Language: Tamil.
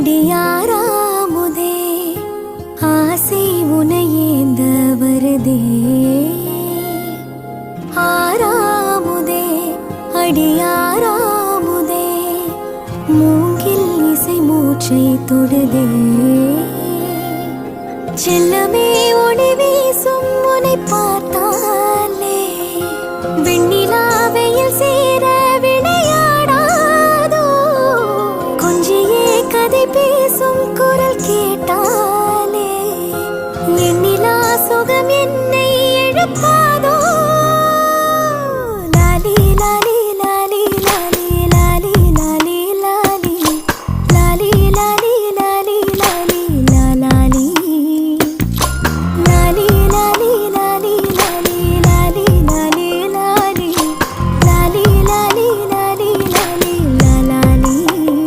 அடியாராமுதே ஆசை உனையேந்த வருதே ஆராமுதே அடியாராமுதே மூங்கில் இசை மூச்சை தொடுதே செல்லமே ஒளி வீசும் உனை பார்த்தாலே வெண்ணிலா வெயில் சேர விளையாடாதோ கொஞ்சியே கதை பேசும் குரல் கேட்டாலே எண்ணிலா சுகம் என்னை எழுப்பா